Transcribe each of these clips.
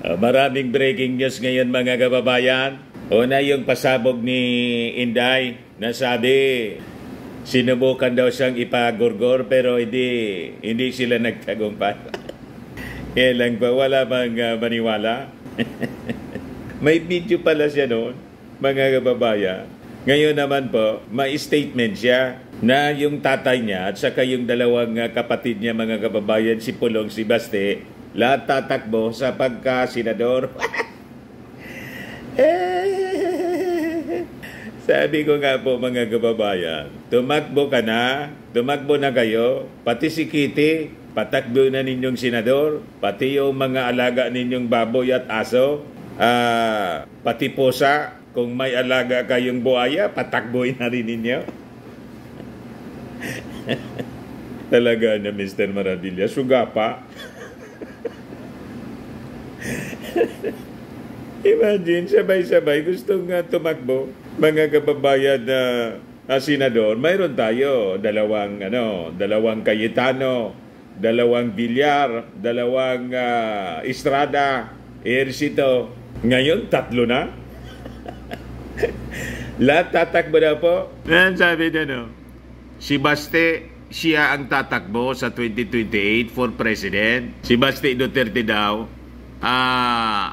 Maraming breaking news ngayon mga kababayan. Una yung pasabog ni Inday na sabi sinubukan daw siyang ipagurgor pero hindi sila nagtagumpay. Kaya lang ba wala bang maniwala? May video pala siya noon mga kababayan. Ngayon naman po, may statement siya na yung tatay niya at saka yung dalawang kapatid niya mga kababayan, si Pulong, si Baste, lahat tatakbo sa pagka-senador. Sabi ko nga po mga kababayan, tumakbo na kayo, pati si Kitty, patakbo na ninyong senador, pati yung mga alaga ninyong baboy at aso, pati pusa, kung may alaga kayong buhaya, patakboy na rin ninyo. Talaga na Mr. Maravilla, suga pa. Imagine, sabay-sabay gustong tumakbo. Mga kababayan na senador, mayroon tayo dalawang Cayetano, dalawang Villar, dalawang Estrada, Ejercito. Ngayon, 3 na. Lahat tatakbo na po. Yan sabi niya, si Baste, siya ang tatakbo sa 2028 for President. Si Baste Duterte daw,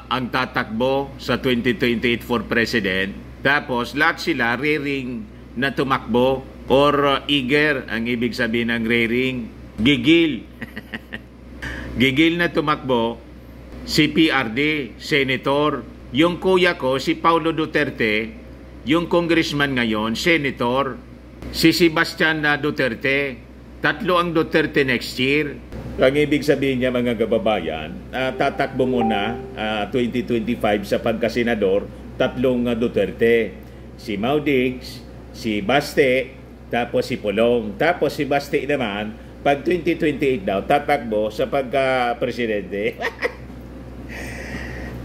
ang tatakbo sa 2028 for President. Tapos, lahat sila rearing na tumakbo or eager, ang ibig sabihin ng rearing, gigil. Gigil na tumakbo, si PRD, Senator, yung kuya ko, si Paulo Duterte, yung congressman ngayon, senator, si Sebastian Duterte, 3 ang Duterte next year. Ang ibig sabihin niya mga kababayan, tatakbo muna 2025 sa pagkasenador, 3 Duterte. Si Maudigs, si Baste, tapos si Pulong. Tapos si Baste naman, pag 2028 daw, tatakbo sa pagka-presidente.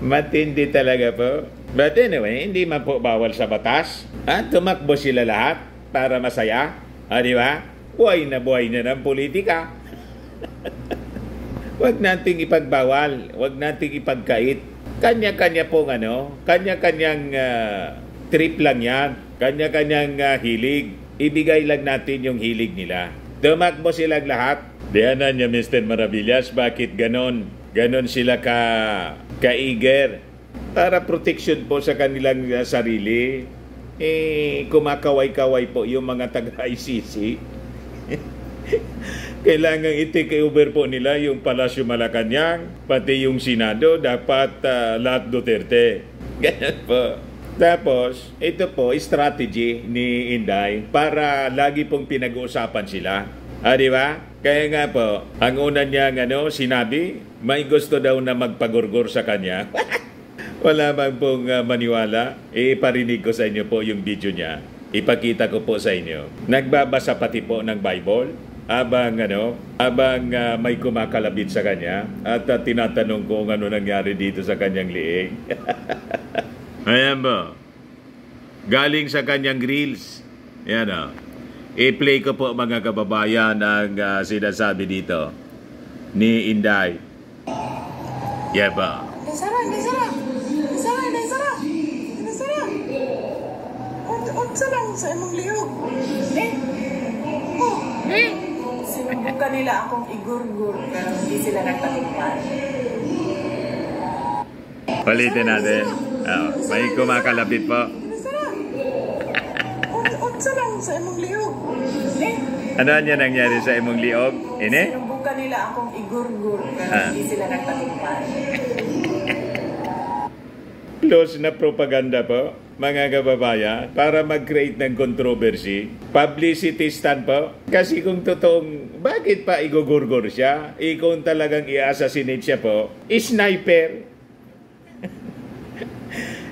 Matindi talaga po. But anyway, hindi man po bawal sa batas. Tumakbo sila lahat para masaya. Di ba? Buhay na ng politika. Huwag nating ipagbawal. Huwag nating ipagkait. Kanya-kanya pong kanya-kanyang trip lang yan. Kanya-kanyang hilig. Ibigay lang natin yung hilig nila. Tumakbo silang lahat. Diyanan niya Mr. Maravillas, bakit ganon? Ganon sila ka-eager. Para protection po sa kanilang sarili. Kumakaway-kaway po yung mga taga-ICC. Kailangan i-take over po nila yung Palasyo Malacanang, pati yung Senado, dapat lahat Duterte. Ganun po. Tapos, ito po, strategy ni Inday para lagi pong pinag-uusapan sila. Di ba? Kaya nga po, ang una niya sinabi, may gusto daw na magpagurgur sa kanya. Wala bang pong maniwala? Iparinig ko sa inyo po yung video niya. Ipakita ko po sa inyo. Nagbabasa pati po ng Bible abang may kumakalabit sa kanya at tinatanong ko kung ano nangyari dito sa kanyang liig. Ayan ba? Galing sa kanyang reels. Yan o. I-play ko po mga kababayan ang sinasabi dito ni Inday. Yan ba? Unsa lang sa imong liog? Sinubukan nila akong igurgur pero hindi sila nagtagumpay. Palitin natin. May kumakalapit po. Unsa lang sa imong liog? Ano niya nangyari sa imong liog? Sinubukan nila akong igurgur pero hindi sila nagtagumpay. Close na propaganda po, mga kababayan, para mag-create ng controversy. Publicity stunt po. Kasi kung totoong, bakit pa igugurgur siya? Kung talagang i-assassinate siya po, sniper.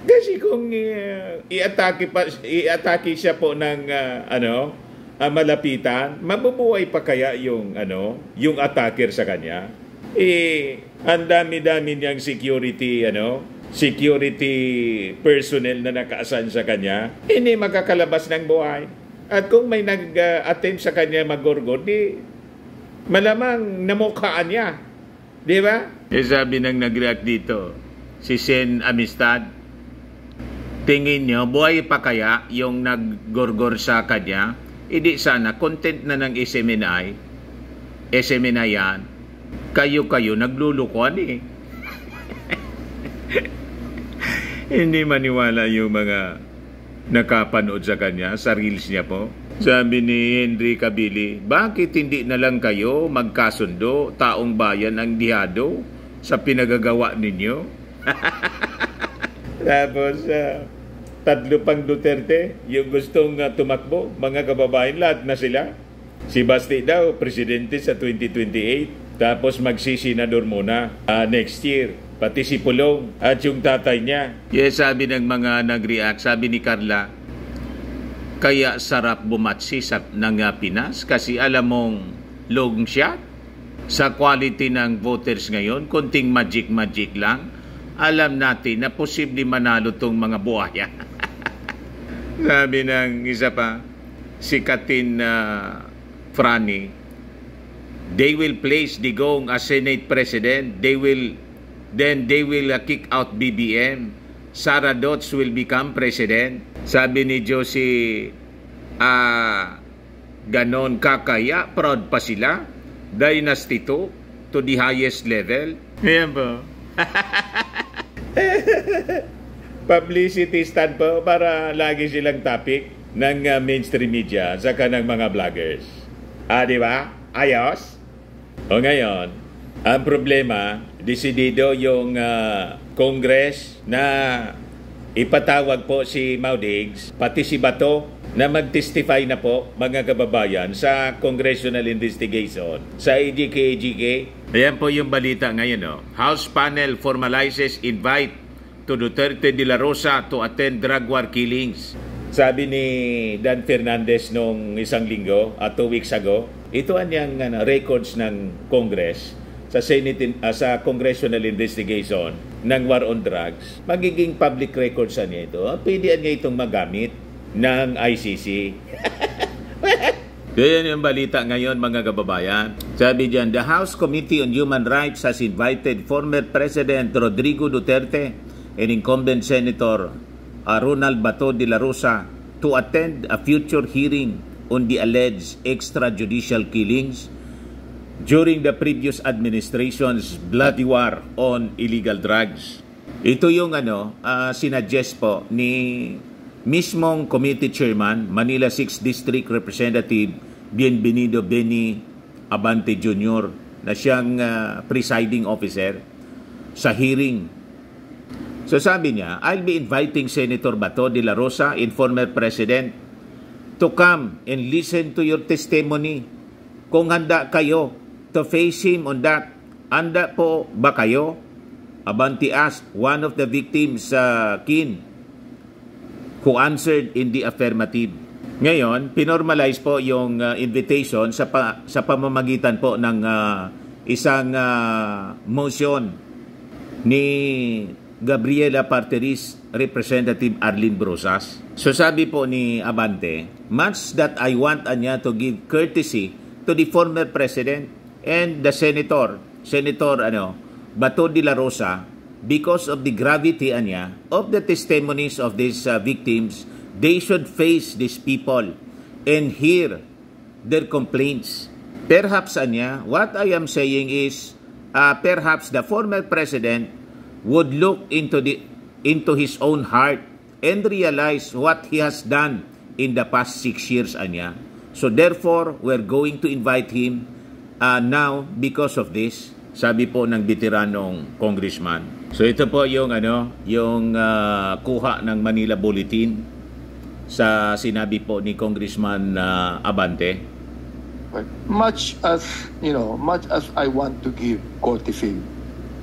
Kasi kung i-atake siya po ng malapitan, mabubuhay pa kaya yung attacker sa kanya? Ang dami-dami niyang security personnel na nakaasan sa kanya, hindi makakalabas ng buhay. At kung may nag-attempt sa kanya magurgor, di malamang namukhaan niya. Di ba? Sabi nang nag-react dito, si Sen Amistad. Tingin nyo, buhay pa kaya yung naggorgor sa kanya? Hindi sana, content na ng SMNI. SMNI yan. Kayo naglulukuan eh. Hindi maniwala yung mga nakapanood sa kanya, sa reels niya po. Sabi ni Henry Cabili, bakit hindi na lang kayo magkasundo, taong bayan ang dihado sa pinagagawa ninyo? Tapos, tatlo pang Duterte, yung gustong tumakbo, mga kababayan, lahat na sila. Si Basti daw, presidente sa 2028, tapos magsisenador muna next year. Pati si Pulong at yung tatay niya. Yes, sabi ng mga nag-react, sabi ni Carla, kaya sarap bumatsi ng Pinas kasi alam mong long shot sa quality ng voters ngayon, konting magic lang. Alam natin na posible manalo tong mga buhaya. Sabi ng isa pa, si Katin Frani, they will place Digong as Senate President. They will kick out BBM. Sara Dots will become President. Sabi ni Josie, ganon kakaya, proud pa sila. Dynasty 2 to the highest level. Ayan po. Publicity stand po para lagi silang topic ng mainstream media saka ng mga vloggers. Di ba? Ayos? O ngayon, ang problema, desidido yung Congress na ipatawag po si Maudigs, pati si Bato, na mag-testify na po, mga kababayan, sa congressional investigation, sa AGK. Ayan po yung balita ngayon. No? House panel formalizes invite to Duterte de la Rosa to attend drug war killings. Sabi ni Dan Fernandez nung isang linggo, 2 weeks ago, ito ang records ng Congress sa Senate, sa congressional investigation ng war on drugs. Magiging public records niya ito. Pwede niya itong magamit ng ICC. Yan yung balita ngayon, mga kababayan. Sabi diyan, the House Committee on Human Rights has invited former President Rodrigo Duterte and incumbent Senator Ronald Bato de la Rosa to attend a future hearing on the alleged extrajudicial killings during the previous administration's bloody war on illegal drugs. Ito yung sinuggest po ni mismong committee chairman, Manila 6th District Representative Bienvenido Benny Abante Jr. na siyang presiding officer sa hearing. So sabi niya, I'll be inviting Senator Bato de la Rosa and former President to come and listen to your testimony. Kung handa kayo to face him on that, handa po ba kayo? Abante asked one of the victims, kin, who answered in the affirmative. Ngayon, pinormalize po yung invitation sa pamamagitan po ng isang motion ni Gabriela Parteris, Representative Arlene Brosas. So sabi po ni Abante, much that I want anya to give courtesy to the former President and the Senator Bato de la Rosa, because of the gravity anya of the testimonies of these victims, they should face these people and hear their complaints. Perhaps anya, what I am saying is, perhaps the former president would look into his own heart and realize what he has done in the past 6 years anya. So therefore, we're going to invite him now because of this. Sabi po ng veteranong congressman. So ito po yung kuha ng Manila Bulletin sa sinabi po ni Congressman Abante. Much as I want to give courtesy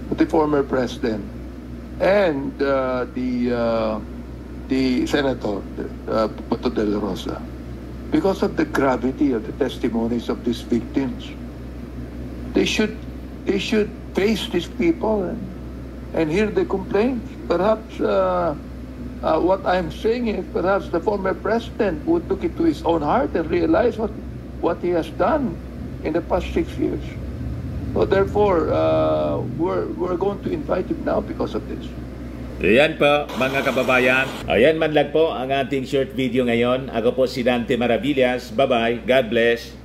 to the former president and the Senator Bato de la Rosa, because of the gravity of the testimonies of these victims, they should face these people and hear the complaints. Perhaps what I'm saying is perhaps the former president would look into his own heart and realize what he has done in the past 6 years. So therefore, we're going to invite him now because of this. Ayan po mga kababayan. Ayan man lang po ang ating short video ngayon. Ako po si Dante Maravillas. Bye-bye. God bless.